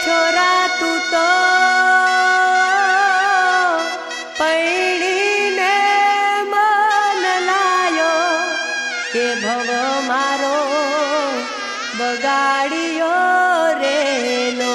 छोरा तू तो पैणीने मन लायो के भव मारो बगाड़ियो रेलो।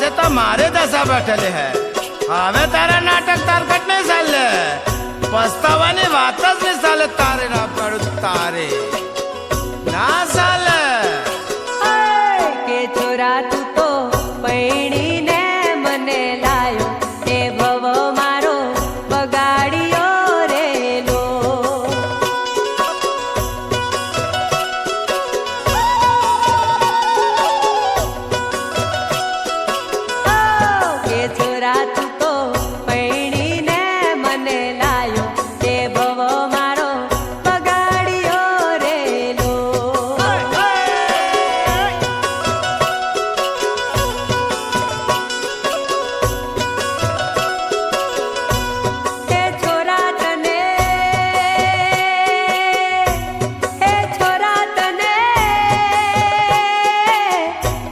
तो मारे दशा बैठे है हमें तारा नाटक तारकट नहीं साले पछतावानी वातच नहीं साले तारे ना पड़ू तारे ना साले के छोरा तू तो पैणी ने मने लायो ए भव मारो बगाड़ियो रेलो। छोरा तू तो पैणी ने मने लायो ते भव मारो बगाड़ियो रेलो। हे छोरा तने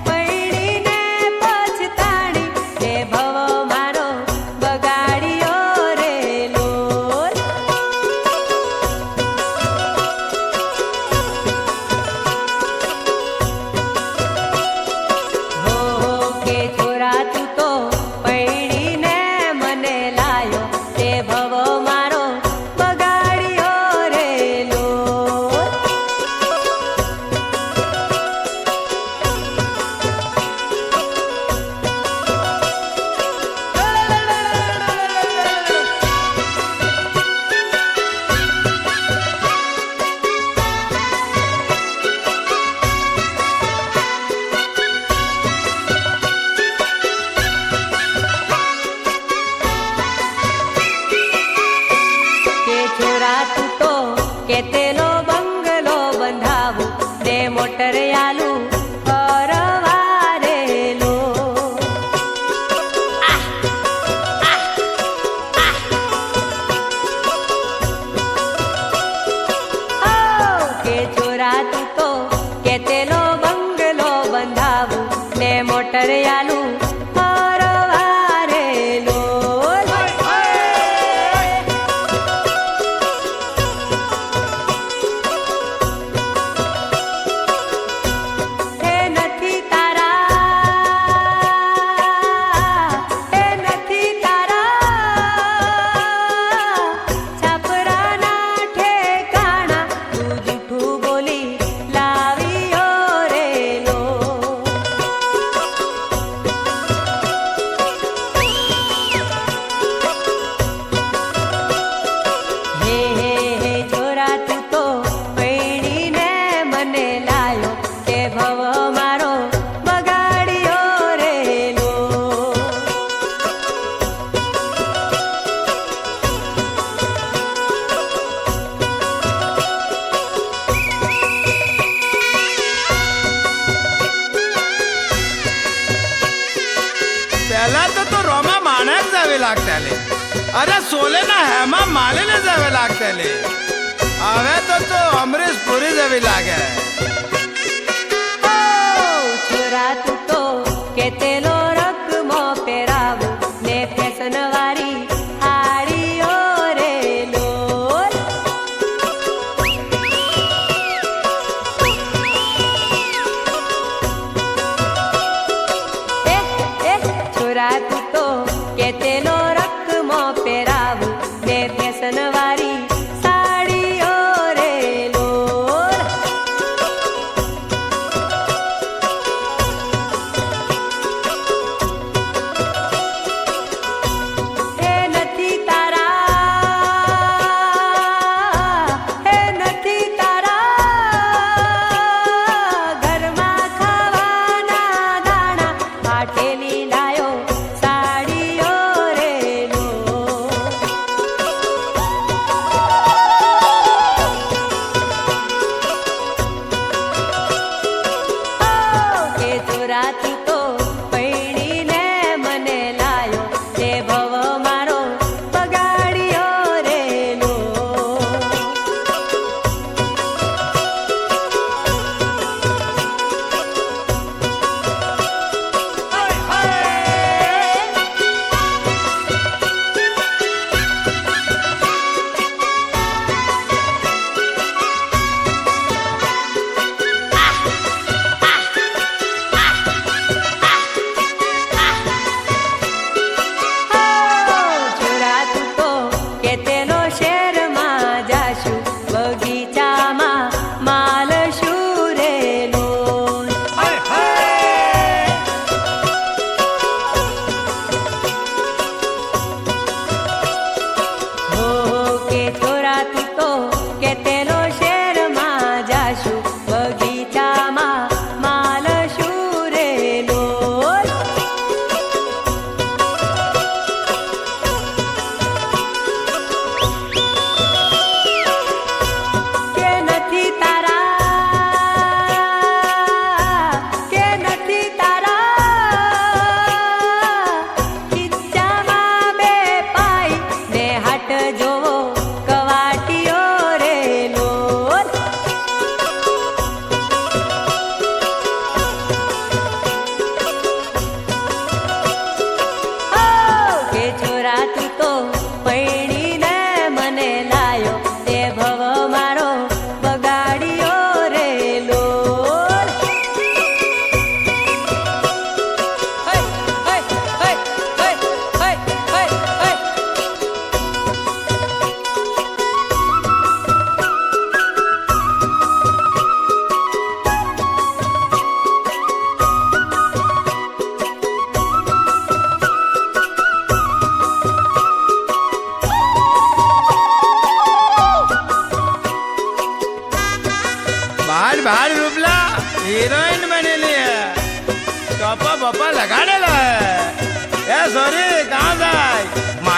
पैणी ने पछताणी ते भव केतेलो बंगलो बंधावू ने मोटर आलू परवारेलो। के छोरा तू तो केतेलो बंगलो बंधावू ने मोटर आलू परवारेलो। अरे सोले ना हेमा मालिनी जावे लागते हवे तो अमरीश पुरी जावी लागे। छोरा तू तो केतेलो रकमो पेरावू ने फैशन वारी हाड़ियो रेलो। छोरा तू तो केतेलो रकमो पेरावू ने फैशन वारी साड़ियो रेलो।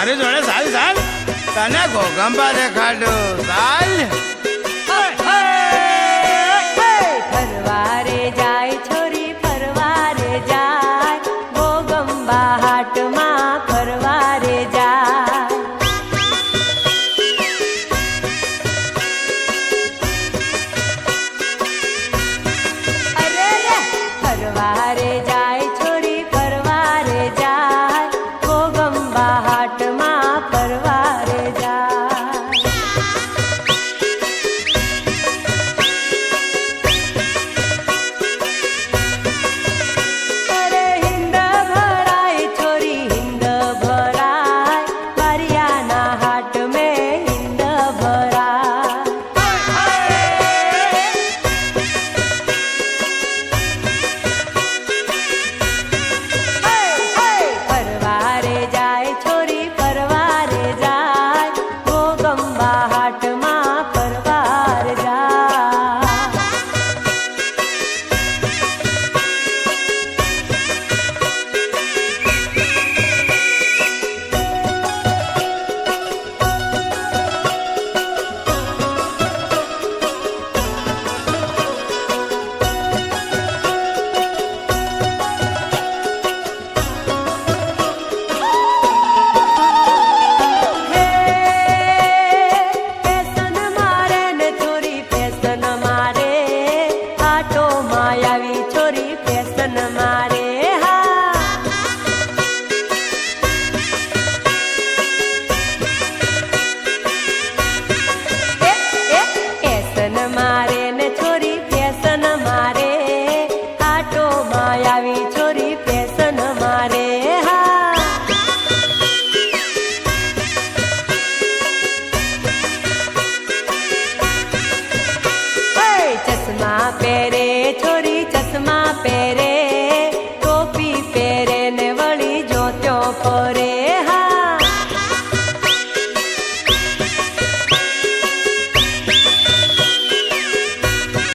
મારી જોડે ચાલ ચાલ તને ગોગંબા દેખાડું ચાલ